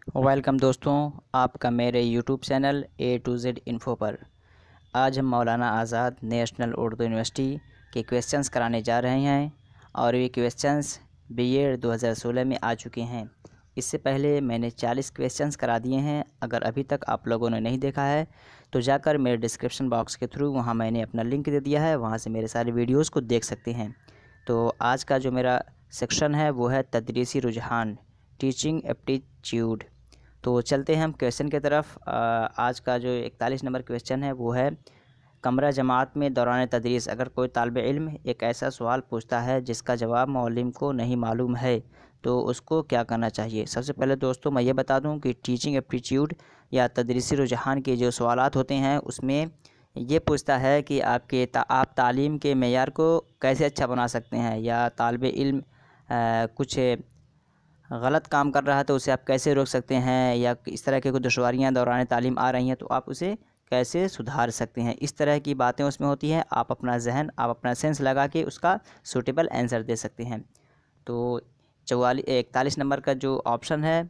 Welcome दोस्तों, आपका मेरे YouTube channel A to Z info पर। आज हम मौलाना आज़ाद नेशनल उर्दू यूनिवर्सिटी के क्वेश्चंस कराने जा रहे हैं और ये क्वेश्चंस बीएड 2016 में आ चुके हैं। इससे पहले मैंने 40 क्वेश्चंस करा दिए हैं। अगर अभी तक आप लोगों ने नहीं देखा है तो जाकर मेरे डिस्क्रिप्शन बॉक्स के थ्रू वहाँ मैंने अपना लिंक दे दिया है, वहाँ से मेरे सारे वीडियोज़ को देख सकते हैं। तो आज का जो मेरा सेक्शन है वो है तदरीसी रुझान, टीचिंग एप्टीट्यूड। तो चलते हैं हम क्वेश्चन की तरफ। आज का जो 41 नंबर क्वेश्चन है वो है, कमरा जमात में दौरान तदरीस अगर कोई तालिब इल्म एक ऐसा सवाल पूछता है जिसका जवाब मौलिम को नहीं मालूम है तो उसको क्या करना चाहिए। सबसे पहले दोस्तों मैं ये बता दूं कि टीचिंग एप्टीट्यूड या तदरीसी रुझान के जो सवालात होते हैं उसमें ये पूछता है कि आप तालीम के मेयार को कैसे अच्छा बना सकते हैं, या तालिब इल्म कुछ गलत काम कर रहा है तो उसे आप कैसे रोक सकते हैं, या इस तरह की कोई दुश्वारियाँ दौरान तालीम आ रही हैं तो आप उसे कैसे सुधार सकते हैं। इस तरह की बातें उसमें होती हैं। आप अपना सेंस लगा के उसका सूटेबल आंसर दे सकते हैं। तो 41 नंबर का जो ऑप्शन है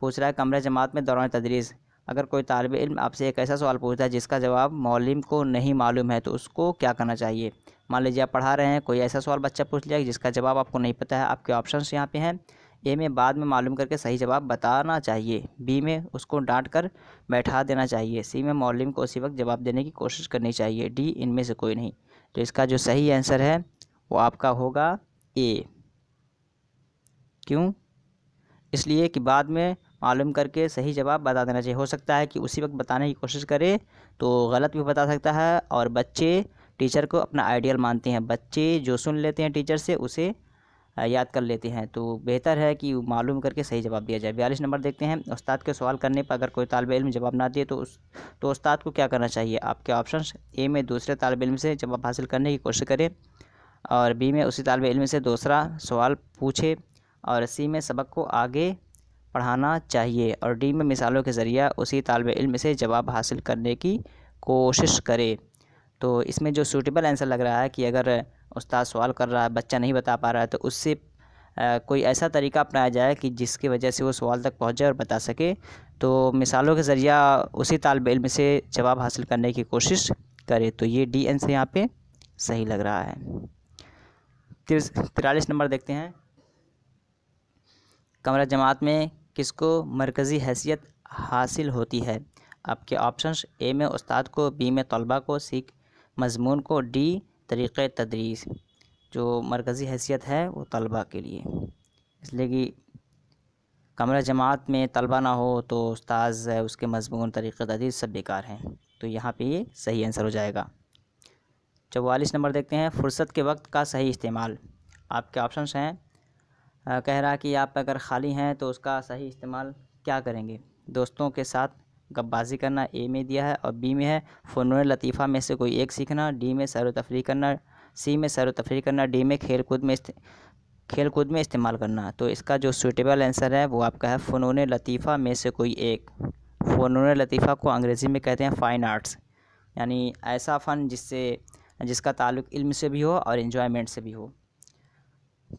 पूछ रहा है, कमरा जमात में दौरान तदरीस अगर कोई तालिब इल्म आपसे एक ऐसा सवाल पूछता है जिसका जवाब मौलिम को नहीं मालूम है तो उसको क्या करना चाहिए। मान लीजिए आप पढ़ा रहे हैं, कोई ऐसा सवाल बच्चा पूछ लिया जिसका जवाब आपको नहीं पता है। आपके ऑप्शंस यहाँ पे हैं। ए में बाद में मालूम करके सही जवाब बताना चाहिए, बी में उसको डांट कर बैठा देना चाहिए, सी में मौलिम को उसी वक्त जवाब देने की कोशिश करनी चाहिए, डी इनमें से कोई नहीं। तो इसका जो सही आंसर है वो आपका होगा ए। क्यों? इसलिए कि बाद में मालूम करके सही जवाब बता देना चाहिए। हो सकता है कि उसी वक्त बताने की कोशिश करे तो गलत भी बता सकता है, और बच्चे टीचर को अपना आइडियल मानते हैं। बच्चे जो सुन लेते हैं टीचर से उसे याद कर लेते हैं, तो बेहतर है कि मालूम करके सही जवाब दिया जाए। 42 नंबर देखते हैं, उस्ताद के सवाल करने पर अगर कोई तालिब इल्म जवाब ना दिए तो उस्ताद को क्या करना चाहिए। आपके ऑप्शंस, ए में दूसरे तालिब इल्म से जवाब हासिल करने की कोशिश करें, और बी में उसी तालिब इल्म से दूसरा सवाल पूछे, और सी में सबक को आगे पढ़ाना चाहिए, और डी में मिसालों के ज़रिए उसी तालिब इल्म से जवाब हासिल करने की कोशिश करे। तो इसमें जो सूटेबल आंसर लग रहा है कि अगर उस्ताद सवाल कर रहा है, बच्चा नहीं बता पा रहा है, तो उससे कोई ऐसा तरीका अपनाया जाए कि जिसकी वजह से वो सवाल तक पहुंच जाए और बता सके। तो मिसालों के ज़रिया उसी तालिब इल्म से जवाब हासिल करने की कोशिश करे। तो ये डी आंसर यहाँ पे सही लग रहा है। 43 नंबर देखते हैं, कमरा जमात में किसको मरकज़ी हैसियत हासिल होती है। आपके ऑप्शंस, ए में उस्ताद को, बी में तलबा को, सी मज़मून को, डी तरीक़े तदरीस। जो मरकज़ी हैसियत है वो तलबा के लिए, इसलिए कि कमरा जमात में तलबा ना हो तो उस्ताद उसके मज़मून तरीक़े तदरीस सब बेकार हैं। तो यहाँ पे ये सही आंसर हो जाएगा। 44 नंबर देखते हैं, फ़ुर्सत के वक्त का सही इस्तेमाल। आपके ऑप्शंस हैं, कह रहा कि आप अगर ख़ाली हैं तो उसका सही इस्तेमाल क्या करेंगे। दोस्तों के साथ गप्पबाजी करना ए में दिया है, और बी में है फ़नून लतीफ़ा में से कोई एक सीखना, डी में सैर व तफरीह करना, सी में सैर व तफरीह करना, डी में खेल कूद में इस्तेमाल करना। तो इसका जो सूटेबल आंसर है वो आपका है फ़नून लतीफ़ा में से कोई एक। फ़नून लतीफ़ा को अंग्रेज़ी में कहते हैं फ़ाइन आर्ट्स, यानी ऐसा फ़न जिसका ताल्लुक़ इल्म से भी हो और इन्जॉयमेंट से भी हो।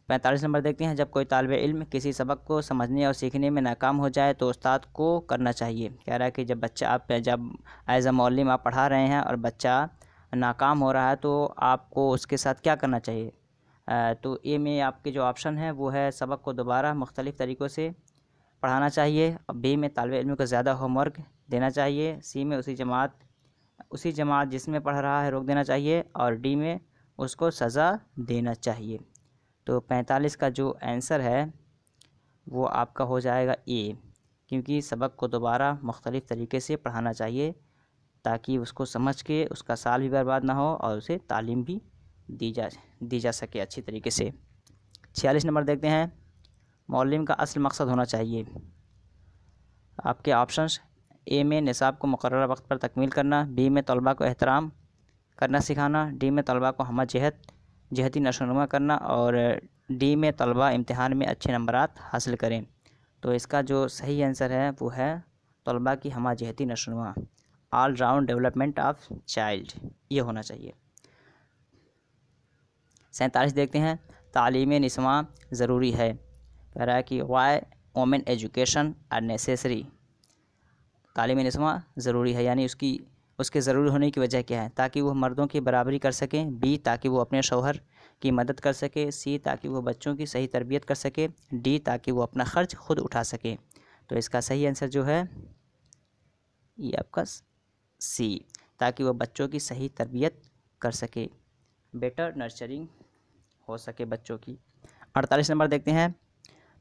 45 नंबर देखते हैं, जब कोई तालिब इल्म किसी सबक को समझने और सीखने में नाकाम हो जाए तो उस्ताद को करना चाहिए। कह रहा है कि जब एज अ मौलिम आप पढ़ा रहे हैं और बच्चा नाकाम हो रहा है तो आपको उसके साथ क्या करना चाहिए। तो ए में आपके जो ऑप्शन है वो है सबक को दोबारा मुख्तलिफ़ तरीक़ों से पढ़ाना चाहिए, और बी में तालिब इल्म को ज़्यादा होमवर्क देना चाहिए, सी में उसी जमात जिसमें पढ़ रहा है रोक देना चाहिए, और डी में उसको सज़ा देना चाहिए। तो 45 का जो आंसर है वो आपका हो जाएगा ए, क्योंकि सबक को दोबारा मुख्तलिफ़ तरीके से पढ़ाना चाहिए ताकि उसको समझ के उसका साल भी बर्बाद ना हो और उसे तालीम भी दी जा सके अच्छी तरीके से। 46 नंबर देखते हैं, मौलिम का असल मकसद होना चाहिए। आपके ऑप्शंस, ए में निसाब को मुकर्रर वक्त पर तकमील करना, बी में तलबा को एहतराम करना सिखाना, डी में तलबा को जहती नशोनुमा करना, और डी में तलबा इम्तिहान में अच्छे नंबरात हासिल करें। तो इसका जो सही आंसर है वो है तलबा की जहती नशोनुमा, all round development of child, ये होना चाहिए। 47 देखते हैं, तालीम निस्वां ज़रूरी है। कह रहा है कि why women education are necessary, तालीम निस्वां ज़रूरी है, यानी उसके ज़रूरी होने की वजह क्या है? ताकि वो मर्दों की बराबरी कर सकें। बी, ताकि वो अपने शौहर की मदद कर सके। सी, ताकि वो बच्चों की सही तरबियत कर सके। डी, ताकि वो अपना ख़र्च खुद उठा सके। तो इसका सही आंसर जो है ये आपका सी, ताकि वो बच्चों की सही तरबियत कर सके, बेटर नर्चरिंग हो सके बच्चों की। 48 नंबर देखते हैं,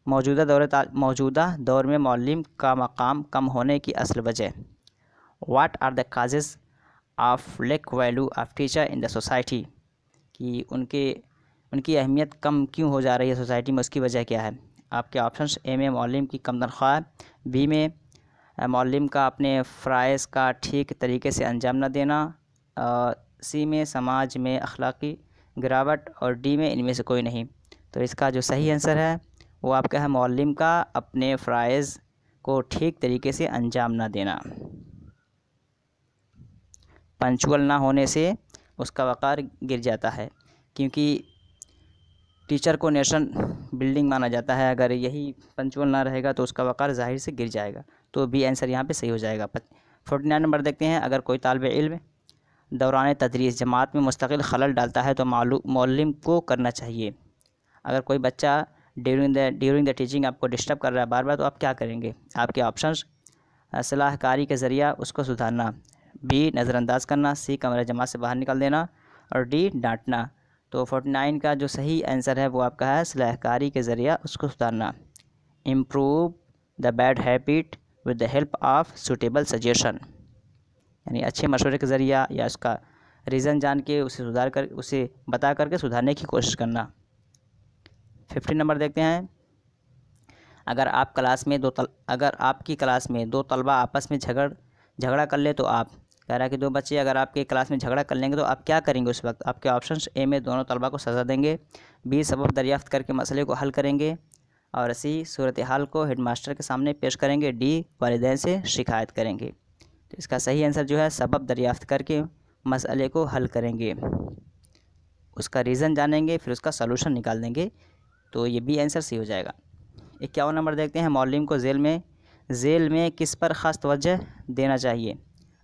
मौजूदा दौर में मौल्लिम का मकाम कम होने की असल वजह। What are the causes of lack value of teacher in the society, कि उनकी अहमियत कम क्यों हो जा रही है सोसाइटी में, उसकी वजह क्या है? आपके ऑप्शंस ए में मौल्लिम की कम तनख्वाह, बी में मौल्लिम का अपने फ़राइज़ का ठीक तरीके से अंजाम न देना, सी में समाज में अखलाकी गिरावट, और डी में इनमें से कोई नहीं। तो इसका जो सही आंसर है वो आपका है मौल्लिम का अपने फ़राइज़ को ठीक तरीके से अंजाम ना देना। पंचुअल ना होने से उसका वक़ार गिर जाता है, क्योंकि टीचर को नेशन बिल्डिंग माना जाता है। अगर यही पंचुअल ना रहेगा तो उसका वक़ार ज़ाहिर से गिर जाएगा। तो बी आंसर यहाँ पे सही हो जाएगा। 49 नंबर देखते हैं, अगर कोई तालिब इल्म दौरान तदरीस जमात में मुस्तकिल खलल डालता है तो मौल्लिम को करना चाहिए। अगर कोई बच्चा ड्यूरिंग द टीचिंग आपको डिस्टर्ब कर रहा है बार बार, तो आप क्या करेंगे? आपके ऑप्शंस, सलाहकारी के ज़रिया उसको सुधारना, बी नज़रअंदाज करना, सी कमरे जमात से बाहर निकाल देना, और डी डांटना। तो 49 का जो सही आंसर है वो आपका है सलाहकारी के ज़रिया उसको सुधारना। Improve the bad habit with the help of suitable suggestion, यानी अच्छे मशवरे के ज़रिया या उसका रीज़न जान के उसे बता करके सुधारने की कोशिश करना। 50 नंबर देखते हैं, अगर आपकी क्लास में दो तलबा आपस में झगड़ा कर ले तो आप, कह रहा है कि दो बच्चे अगर आपके क्लास में झगड़ा कर लेंगे तो आप क्या करेंगे उस वक्त? आपके ऑप्शंस, ए में दोनों तलबा को सज़ा देंगे, बी सबब दरियाफ़्त करके मसले को हल करेंगे, और सी सूरत हाल को हेडमास्टर के सामने पेश करेंगे, डी वालिदैन से शिकायत करेंगे। तो इसका सही आंसर जो है सबब दरियाफ़्त करके मसले को हल करेंगे, उसका रीज़न जानेंगे, फिर उसका सलूशन निकाल देंगे। तो ये बी आंसर सी हो जाएगा। 51 नंबर देखते हैं, मौल्लिम को जेल में किस पर ख़ास तवज्जो देना चाहिए?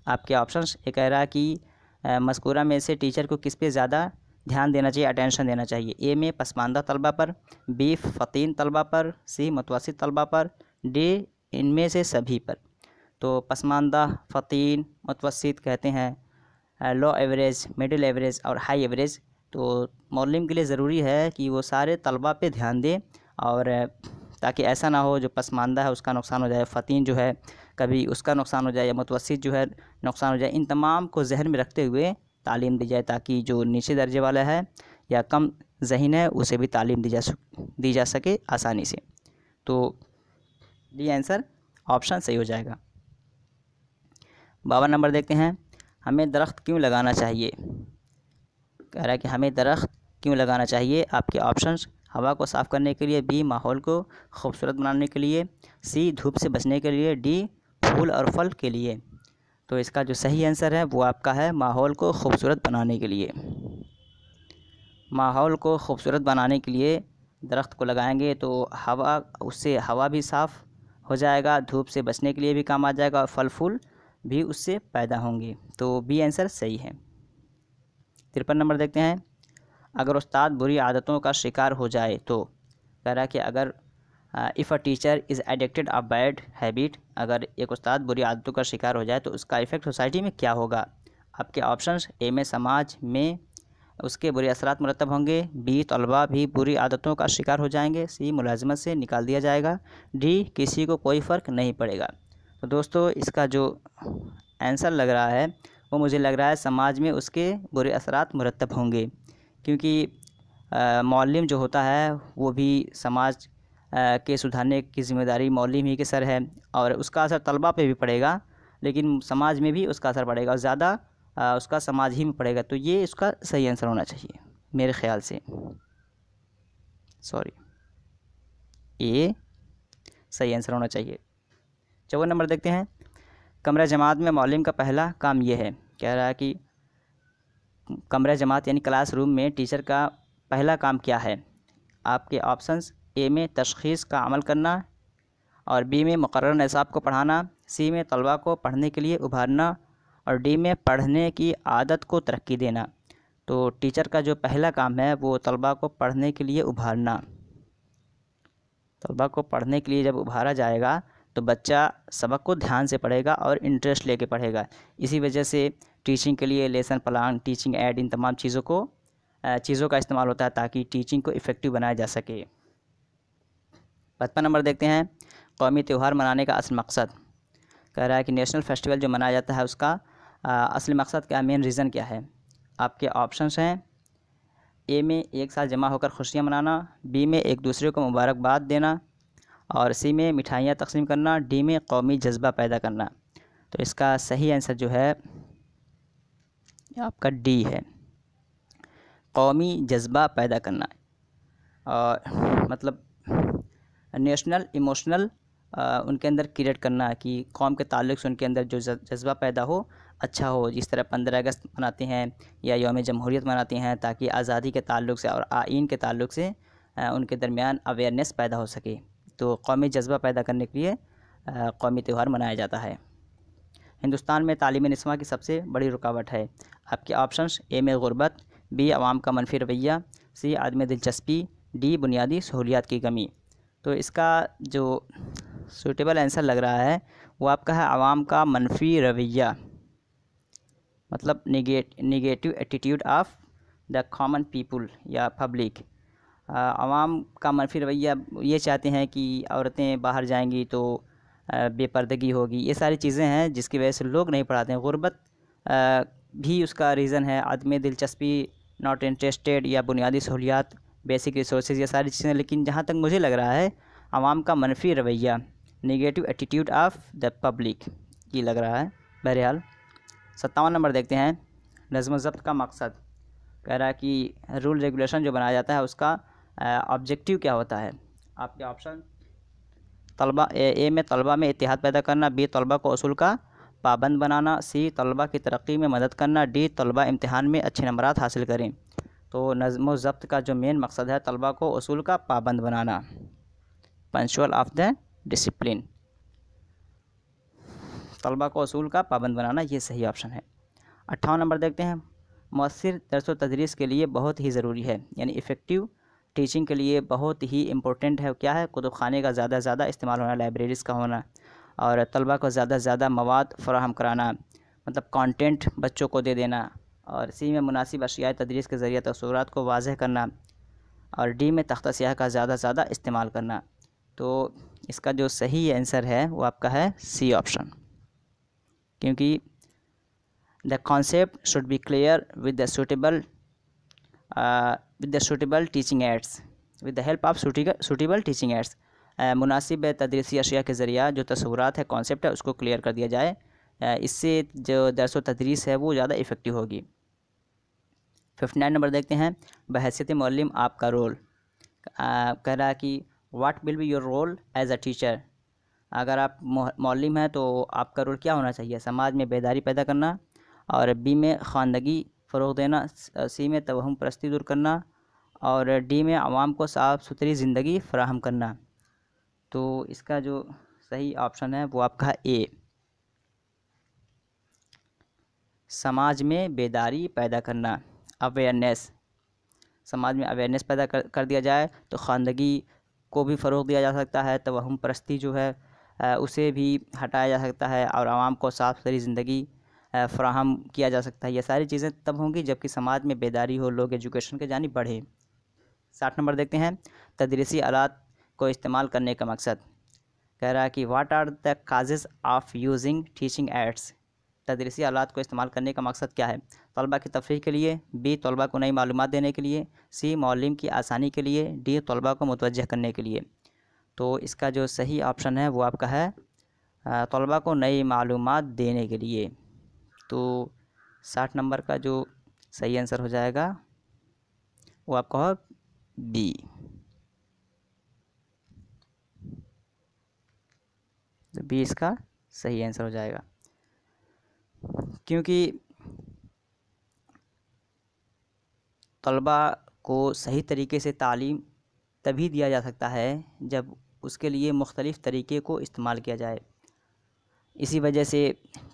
आपके ऑप्शंस, ये कह रहा है कि मज़कूरा में से टीचर को किस पे ज़्यादा ध्यान देना चाहिए, अटेंशन देना चाहिए? ए में पसमानदा तलबा पर, बी फ़तीन तलबा पर, सी मुतवस्सित तलबा पर, डी इनमें से सभी पर। तो पसमानदा, फ़तीन, मुतवस्सित कहते हैं लो एवरेज, मिडिल एवरेज और हाई एवरेज। तो मौल्लिम के लिए ज़रूरी है कि वो सारे तलबा पे ध्यान दें, और ताकि ऐसा ना हो जो पसमानदा है उसका नुकसान हो जाए, फ़तीन जो है कभी उसका नुकसान हो जाए, या मुतवस्सित जो है नुकसान हो जाए। इन तमाम को जहन में रखते हुए तालीम दी जाए, ताकि जो नीचे दर्जे वाला है या कम ज़हीन है उसे भी तालीम दी जा सके आसानी से। तो डी आंसर ऑप्शन सही हो जाएगा। 52 नंबर देखते हैं, हमें दरख्त क्यों लगाना चाहिए? कह रहा है कि हमें दरख्त क्यों लगाना चाहिए? आपके ऑप्शंस, हवा को साफ़ करने के लिए, बी माहौल को खूबसूरत बनाने के लिए, सी धूप से बचने के लिए, डी फूल और फल के लिए। तो इसका जो सही आंसर है वो आपका है माहौल को खूबसूरत बनाने के लिए। माहौल को खूबसूरत बनाने के लिए दरख्त को लगाएंगे तो उससे हवा भी साफ़ हो जाएगा, धूप से बचने के लिए भी काम आ जाएगा, और फल फूल भी उससे पैदा होंगे। तो बी आंसर सही है। 53 नंबर देखते हैं, अगर उस्ताद बुरी आदतों का शिकार हो जाए तो, कह रहा है कि अगर if a teacher is addicted a bad habit, अगर एक उस्ताद बुरी आदतों का शिकार हो जाए तो उसका इफ़ेक्ट सोसाइटी में क्या होगा? आपके ऑप्शंस, ए में समाज में उसके बुरे असरात मुरतब होंगे, बी तलबा भी बुरी आदतों का शिकार हो जाएंगे, सी मुलाजमत से निकाल दिया जाएगा, डी किसी को कोई फ़र्क नहीं पड़ेगा। तो दोस्तों इसका जो आंसर लग रहा है वो मुझे लग रहा है समाज में उसके बुरे असरात मुरतब होंगे, क्योंकि मौल्लिम जो होता है वो भी समाज के सुधारने की ज़िम्मेदारी मौल्लिम ही के सर है, और उसका असर तलबा पे भी पड़ेगा, लेकिन समाज में भी उसका असर पड़ेगा, और ज़्यादा उसका समाज ही में पड़ेगा। तो ये इसका सही आंसर होना चाहिए मेरे ख़्याल से, ये सही आंसर होना चाहिए। 54 नंबर देखते हैं, कमरा जमात में मौल्लिम का पहला काम ये है। कह रहा है कि कमरा जमात यानी क्लासरूम में टीचर का पहला काम क्या है? आपके ऑप्शंस, ए में तशख़ीस का अमल करना, और बी में मुकर्रर निसाब को पढ़ाना, सी में तलबा को पढ़ने के लिए उभारना और डी में पढ़ने की आदत को तरक्की देना। तो टीचर का जो पहला काम है वो तलबा को पढ़ने के लिए उभारना। तलबा को पढ़ने के लिए जब उभारा जाएगा तो बच्चा सबक को ध्यान से पढ़ेगा और इंटरेस्ट लेके पढ़ेगा। इसी वजह से टीचिंग के लिए लेसन प्लान, टीचिंग ऐड, इन तमाम चीज़ों का इस्तेमाल होता है ताकि टीचिंग को इफ़ेक्टिव बनाया जा सके। 55 नंबर देखते हैं, कौमी त्यौहार मनाने का असल मकसद। कह रहा है कि नेशनल फेस्टिवल जो मनाया जाता है उसका असली मकसद क्या, मेन रीज़न क्या है। आपके ऑप्शंस हैं, ए में एक साथ जमा होकर खुशियाँ मनाना, बी में एक दूसरे को मुबारकबाद देना और सी में मिठाइयाँ तकसीम करना, डी में कौमी जज्बा पैदा करना। तो इसका सही आंसर जो है आपका डी है, कौमी जज्बा पैदा करना। और मतलब नेशनल इमोशनल उनके अंदर क्रिएट करना कि कौम के ताल्लुक़ से उनके अंदर जो जज्बा पैदा हो, अच्छा हो। जिस तरह 15 अगस्त मनाते हैं या यौम जमहूरियत मनाते हैं ताकि आज़ादी के ताल्लुक़ से और आइन के ताल्लुक़ से उनके दरमियान अवेयरनेस पैदा हो सके। तो कौमी जज्बा पैदा करने के लिए कौमी त्यौहार मनाया जाता है। हिंदुस्तान में तालीम निस्वां की सबसे बड़ी रुकावट है। आपके ऑप्शंस, ए में गुर्बत, बी आवाम का मनफी रवैया, सी आदमी दिलचस्पी, डी बुनियादी सहूलियात की कमी। तो इसका जो सूटेबल आंसर लग रहा है वो आपका है आवाम का मनफी रवैया, मतलब negative attitude of the common people या पब्लिक। आवाम का मनफी रवैया ये चाहते हैं कि औरतें बाहर जाएंगी तो बेपर्दगी होगी, ये सारी चीज़ें हैं जिसकी वजह से लोग नहीं पढ़ाते हैं। गुर्बत भी उसका रीज़न है, आदमी दिलचस्पी, नॉट इंटरेस्टेड या बुनियादी सहूलियात, बेसिक रिसोर्सेज, ये सारी चीज़ें। लेकिन जहाँ तक मुझे लग रहा है आवाम का मनफी रवैया, negative attitude of the public, ये लग रहा है। बहरहाल 57 नंबर देखते हैं, नज़्म ज़ब्त का मकसद। कह रहा है कि रूल रेगुलेशन जो बनाया जाता है उसका ऑब्जेक्टिव क्या होता है। आपके ऑप्शन, तलबा, ए में तलबा में इत्तेहाद पैदा करना, बी तलबा को उसूल का पाबंद बनाना, सी तलबा की तरक्की में मदद करना, डी तलबा इम्तिहान में अच्छे नंबरात हासिल करें। तो नज़्म ज़ब्त का जो मेन मकसद है तलबा को उसूल का पाबंद बनाना, पंचुअल ऑफ द डिसिप्लिन, तलबा को उसूल का पाबंद बनाना, ये सही ऑप्शन है। 58 नंबर देखते हैं, मौसर दर्स व तदरीस के लिए बहुत ही ज़रूरी है, यानी इफ़ेक्टिव टीचिंग के लिए बहुत ही इम्पोर्टेंट है। क्या है, कुतुब खाने का ज़्यादा से ज़्यादा इस्तेमाल होना, लाइब्रेरीज़ का होना और तलबा को ज़्यादा से ज़्यादा मवाद फ़राहम कराना, मतलब कंटेंट बच्चों को दे देना। और सी में मुनासिब अशियाए तदरीस के ज़रिए तसव्वुरात को वाज़ेह करना और डी में तख्ता स्याह का ज़्यादा से ज़्यादा इस्तेमाल करना। तो इसका जो सही आंसर है वो आपका है सी ऑप्शन, क्योंकि the concept should be clear with the suitable teaching ads, with the help of suitable teaching ads. मुनासिब तदरीसी अशिया के ज़रिए जो तसव्वुरात है, कॉन्सेप्ट है, उसको क्लियर कर दिया जाए, इससे जो दर्स व तदरीस है वो ज़्यादा इफ़ेक्टिव होगी। 59 नंबर देखते हैं, बहैसियत मुअल्लिम आपका रोल। कह रहा है कि what will be your role as a teacher. अगर आप मुअल्लिम हैं तो आपका रोल क्या होना चाहिए, समाज में बेदारी पैदा करना और बी में ख़वानदगी फ़रोग़ देना, सी में तवहम परस्ती दूर करना और डी में आवाम को साफ़ सुथरी ज़िंदगी फ़राहम करना। तो इसका जो सही ऑप्शन है वो आपका है ए, समाज में बेदारी पैदा करना, अवेयरनेस। समाज में अवेयरनेस पैदा कर दिया जाए तो ख़वानदगी को भी फ़रोग़ दिया जा सकता है, तवहम परस्ती जो है उसे भी हटाया जा सकता है और आवाम को साफ़ सुथरी ज़िंदगी फ़राहम किया जा सकता है। ये सारी चीज़ें तब होंगी जबकि समाज में बेदारी हो, लोग एजुकेशन के जानिब बढ़े। 60 नंबर देखते हैं, तदरीसी आलात को इस्तेमाल करने का मकसद। कह रहा है कि what are the causes of using teaching aids. तदरीसी आलात को इस्तेमाल करने का मकसद क्या है, तलबा की तफरीह के लिए, बी तलबा को नई मालूमात देने के लिए, सी मुअल्लिम की आसानी के लिए, डी तलबा को मुतवज्जह करने के लिए। तो इसका जो सही ऑप्शन है वो आपका है तलबा को नई मालूमात देने के लिए। तो 60 नंबर का जो सही आंसर हो जाएगा वो आपका हो बी। तो बी इसका सही आंसर हो जाएगा, क्योंकि तलबा को सही तरीके से तालीम तभी दिया जा सकता है जब उसके लिए मुख्तलिफ़ तरीक़े को इस्तेमाल किया जाए। इसी वजह से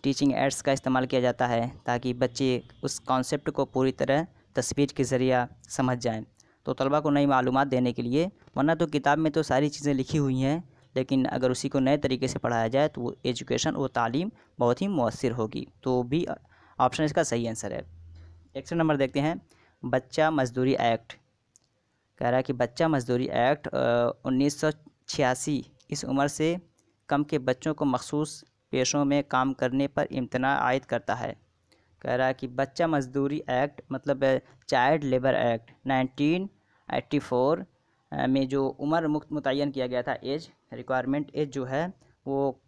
टीचिंग एड्स का इस्तेमाल किया जाता है ताकि बच्चे उस कॉन्सेप्ट को पूरी तरह तस्वीर के ज़रिए समझ जाएं। तो तलबा को नई मालूमात देने के लिए, वरना तो किताब में तो सारी चीज़ें लिखी हुई हैं, लेकिन अगर उसी को नए तरीके से पढ़ाया जाए तो वो एजुकेशन, वो तालीम बहुत ही मुअस्सिर होगी। तो बी ऑप्शन इसका सही आंसर है। 100 नंबर देखते हैं, बच्चा मज़दूरी एक्ट। कह रहा है कि बच्चा मज़दूरी एक्ट 1986 इस उम्र से कम के बच्चों को मखसूस पेशों में काम करने पर इम्तना आयद करता है। कह रहा है कि बच्चा मज़दूरी एक्ट मतलब चाइल्ड लेबर एक्ट 1984 में जो उम्र मुतय्यन किया गया था, एज रिक्वायरमेंट एज जो है वो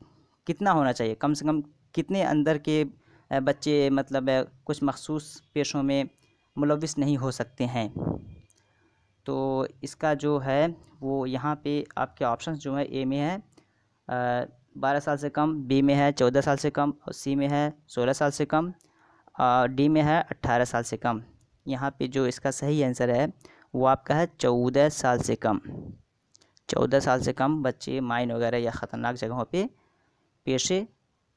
कितना होना चाहिए, कम से कम कितने अंदर के बच्चे मतलब कुछ मखसूस पेशों में मुलविस नहीं हो सकते हैं। तो इसका जो है वो यहाँ पे आपके ऑप्शंस जो है, ए में है 12 साल से कम, बी में है 14 साल से कम, और सी में है 16 साल से कम, डी में है 18 साल से कम। यहाँ पे जो इसका सही आंसर है वो आपका है 14 साल से कम। 14 साल से कम बच्चे माइन वगैरह या ख़तरनाक जगहों पे पेशे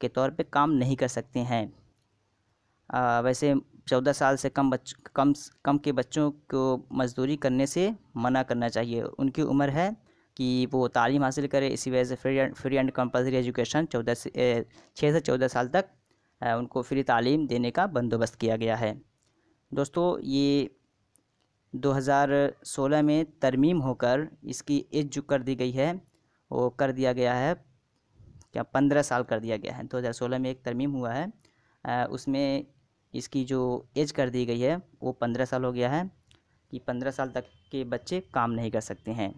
के तौर पे काम नहीं कर सकते हैं। वैसे 14 साल से कम के बच्चों को मज़दूरी करने से मना करना चाहिए। उनकी उम्र है कि वो तालीम हासिल करे, इसी वजह से फ्री एंड कंपलसरी एजुकेशन 6 से 14 साल तक उनको फ्री तालीम देने का बंदोबस्त किया गया है। दोस्तों, ये 2016 में तरमीम होकर इसकी एज जो कर दी गई है वो कर दिया गया है, क्या 15 साल कर दिया गया है। 2016 में एक तरमीम हुआ है, उसमें इसकी जो एज कर दी गई है वो 15 साल हो गया है कि 15 साल तक के बच्चे काम नहीं कर सकते हैं।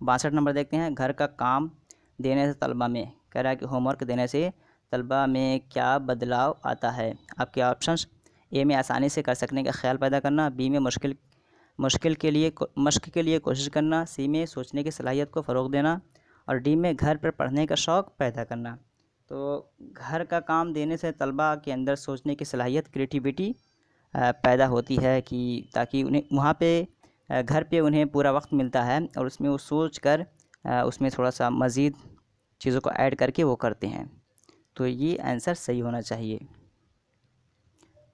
62 नंबर देखते हैं, घर का काम देने से तलबा में, कह रहा है कि होमवर्क देने से तलबा में क्या बदलाव आता है। आपके ऑप्शंस, ए में आसानी से कर सकने का ख्याल पैदा करना, बी में मश्क के लिए कोशिश करना, सी में सोचने की सलाहियत को फ़रोग़ देना, और डी में घर पर पढ़ने का शौक़ पैदा करना। तो घर का काम देने से तलबा के अंदर सोचने की सलाहियत, क्रिएटिविटी पैदा होती है कि ताकि उन्हें वहाँ पे घर पे उन्हें पूरा वक्त मिलता है और उसमें वो सोच कर उसमें थोड़ा सा मज़ीद चीज़ों को ऐड करके वो करते हैं। तो ये आंसर सही होना चाहिए।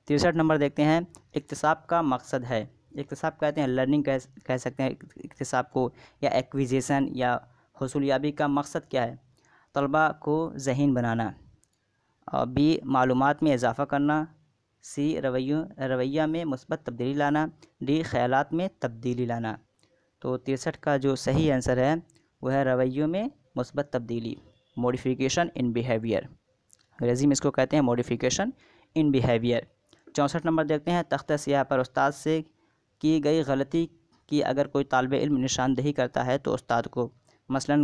63 नंबर देखते हैं, इक्तिसाब का मकसद है। इक्तिसाब कहते हैं लर्निंग कह सकते हैं इक्तिसाब को, या एक्विजिशन या हुसूलियाबी का मकसद क्या है? तलबा को ज़हीन बनाना, और बी मालूमात में इजाफ़ा करना, सी रवैया में मुस्बत तब्दीली लाना, डी ख़यालात में तब्दीली लाना। तो 63 का जो सही आंसर है वह है रवैयों में मुस्बत तब्दीली, मॉडिफिकेशन इन बिहेवियर। अंग्रेज़ी में इसको कहते हैं मॉडिफिकेशन इन बिहेवियर। 64 नंबर देखते हैं, तख्ता सियाह पर उस्ताद से की गई गलती की अगर कोई तालिब इल्म निशानदेही करता है तो उस्ताद को, मसलन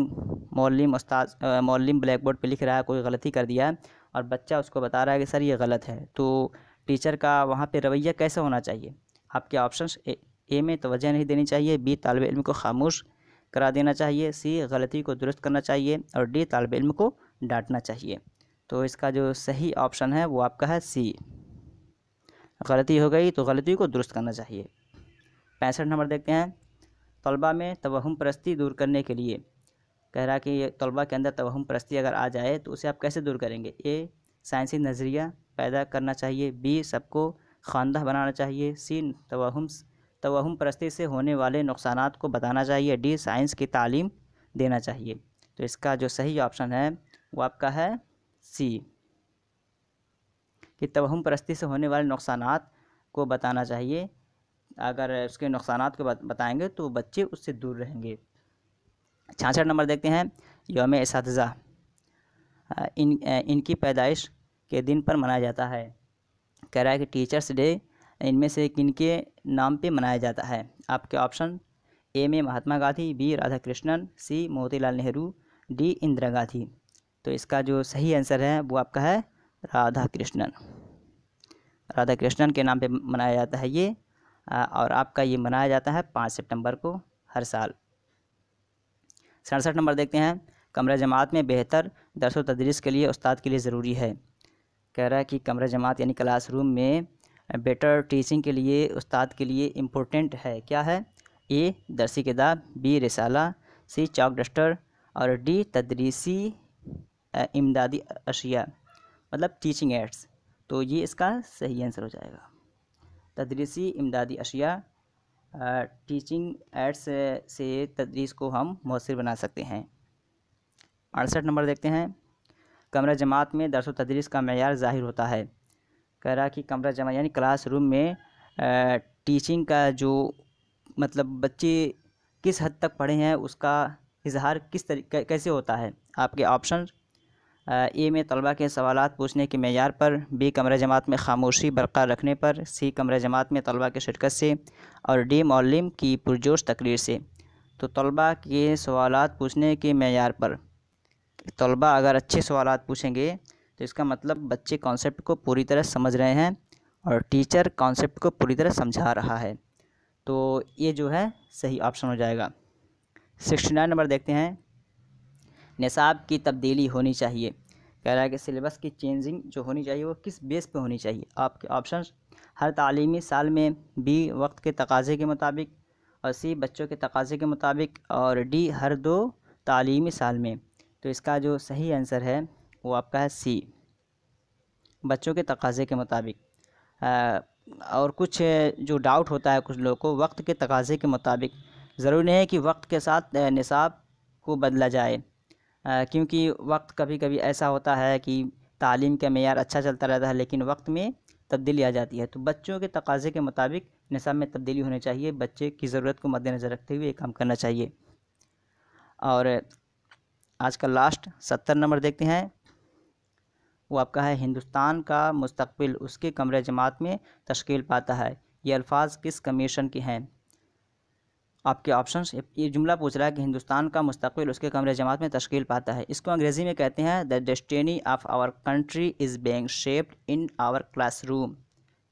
मौल्लिम ब्लैक बोर्ड पे लिख रहा है, कोई गलती कर दिया है और बच्चा उसको बता रहा है कि सर ये गलत है, तो टीचर का वहाँ पे रवैया कैसा होना चाहिए? आपके ऑप्शंस, ए में तवज्जो नहीं देनी चाहिए, बी तालिब इल्म को खामोश करा देना चाहिए, सी गलती को दुरुस्त करना चाहिए, और डी तालिब इल्म को डांटना चाहिए। तो इसका जो सही ऑप्शन है वो आपका है सी, गलती हो गई तो गलती को दुरुस्त करना चाहिए। 65 नंबर देखते हैं, तलबा में तवहुम परस्ती दूर करने के लिए, कह रहा है कि तलबा के अंदर तवहुम परस्ती अगर आ जाए तो उसे आप कैसे दूर करेंगे? ए साइंसी नज़रिया पैदा करना चाहिए, बी सबको ख़वानदाह बनाना चाहिए, सी तवहुम परस्ती से होने वाले नुकसानात को बताना चाहिए, डी साइंस की तालीम देना चाहिए। तो इसका जो सही ऑप्शन है वो आपका है सी, कि तवहुम परस्ती से होने वाले नुकसानात को बताना चाहिए। अगर उसके नुकसानात को बताएंगे तो बच्चे उससे दूर रहेंगे। 66 नंबर देखते हैं, यौम इसातिज़ा इनकी पैदाइश के दिन पर मनाया जाता है। कह रहा है कि टीचर्स डे इनमें से किनके नाम पे मनाया जाता है? आपके ऑप्शन, ए में महात्मा गांधी, बी राधा कृष्णन, सी मोतीलाल नेहरू, डी इंदिरा गांधी। तो इसका जो सही आंसर है वो आपका है राधा कृष्णन। राधा कृष्णन के नाम पे मनाया जाता है ये, और आपका ये मनाया जाता है 5 सितंबर को हर साल। 67 नंबर देखते हैं, कमरा जमात में बेहतर दर्स व तदरीस के लिए उस्ताद के लिए ज़रूरी है। कह रहा है कि कमरा जमात यानी क्लासरूम में बेटर टीचिंग के लिए उस्ताद के लिए इम्पोर्टेंट है, क्या है? ए दरसी किताब, बी रिसाला, सी चॉक डस्टर और डी तदरीसी इमदादी अशिया मतलब टीचिंग एड्स। तो ये इसका सही आंसर हो जाएगा। तदरीसी इमदादी अशिया टीचिंग एड्स से तदरीस को हम मौसर बना सकते हैं। 68 नंबर देखते हैं। कमरा जमात में दर्स व तदरीस का मेयार ज़ाहिर होता है। कह रहा कि कमरा जमा यानी क्लासरूम में टीचिंग का जो मतलब बच्चे किस हद तक पढ़े हैं उसका इजहार किस तरीके कैसे होता है। आपके ऑप्शन ए में तलबा के सवालात पूछने के मेयार पर, बी कमरा जमात में खामोशी बरकरार रखने पर, सी कमरा जमात में तलबा के शिरकत से और डी मौलिम की पुरजोश तकरीर से। तो तलबा के सवालात पूछने के मेयार पर, तलबा अगर अच्छे सवालात पूछेंगे तो इसका मतलब बच्चे कॉन्सेप्ट को पूरी तरह समझ रहे हैं और टीचर कॉन्सेप्ट को पूरी तरह समझा रहा है। तो ये जो है सही ऑप्शन हो जाएगा। 69 नंबर देखते हैं। निसाब की तब्दीली होनी चाहिए। कह रहा है कि सिलेबस की चेंजिंग जो होनी चाहिए वो किस बेस पे होनी चाहिए। आपके ऑप्शंस हर तालीमी साल में, बी वक्त के तकाज़े के मुताबिक और सी बच्चों के तकाज़े के मुताबिक और डी हर 2 तालीमी साल में। तो इसका जो सही आंसर है वो आपका है सी बच्चों के तकाज़े के मुताबिक। और कुछ जो डाउट होता है कुछ लोगों को वक्त के तकाज़े के मुताबिक, ज़रूरी नहीं है कि वक्त के साथ निसाब को बदला जाए, क्योंकि वक्त कभी कभी ऐसा होता है कि तालीम का मेयार अच्छा चलता रहता है लेकिन वक्त में तब्दीली आ जाती है। तो बच्चों के तकाज़े के मुताबिक निसाब में तब्दीली होनी चाहिए। बच्चे की ज़रूरत को मद्देनज़र रखते हुए ये काम करना चाहिए। और आज का लास्ट 70 नंबर देखते हैं। वो आपका है हिंदुस्तान का मुस्तकबिल उसके कमरे जमात में तश्कील पाता है। ये अल्फाज किस कमीशन के हैं। आपके ऑप्शंस, ये जुमला पूछ रहा है कि हिंदुस्तान का मुस्तकबिल उसके कमरे जमात में तश्कील पाता है। इसको अंग्रेज़ी में कहते हैं the destiny of our country is being shaped in our classroom.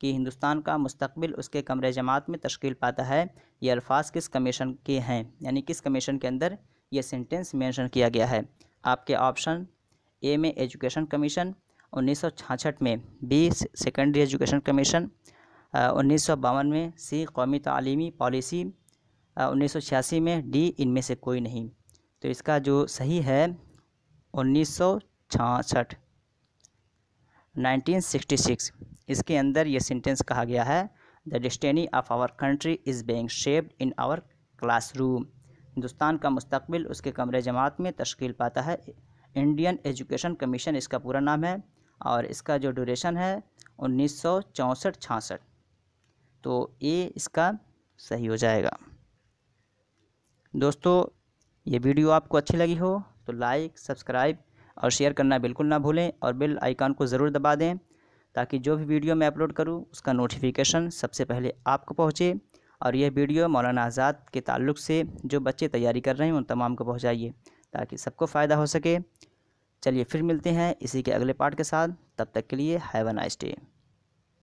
कि हिंदुस्तान का मुस्तकबिल उसके कमरे जमात में तश्कील पाता है। ये अल्फाज किस कमीशन के हैं, यानी किस कमीशन के अंदर ये सेंटेंस मेंशन किया गया है। आपके ऑप्शन ए में एजुकेशन कमीशन 1966 में, बी सेकेंडरी एजुकेशन कमीशन 1952 में, सी कौमी तालीमी पॉलिसी 1986 में, डी इनमें से कोई नहीं। तो इसका जो सही है 1966 1966 इसके अंदर ये सेंटेंस कहा गया है the destiny of our country is being shaped in our classroom. Hindustan का मुस्तकबिल उसके कमरे जमात में तश्कील पाता है। इंडियन एजुकेशन कमीशन इसका पूरा नाम है और इसका जो ड्यूरेशन है 1964-66। तो ये इसका सही हो जाएगा। दोस्तों ये वीडियो आपको अच्छी लगी हो तो लाइक, सब्सक्राइब और शेयर करना बिल्कुल ना भूलें और बेल आइकन को ज़रूर दबा दें ताकि जो भी वीडियो मैं अपलोड करूं उसका नोटिफिकेशन सबसे पहले आपको पहुंचे। और यह वीडियो मौलाना आज़ाद के ताल्लुक़ से जो बच्चे तैयारी कर रहे हैं उन तमाम को पहुंचाइए ताकि सबको फ़ायदा हो सके। चलिए फिर मिलते हैं इसी के अगले पार्ट के साथ, तब तक के लिए हैव अ नाइस डे।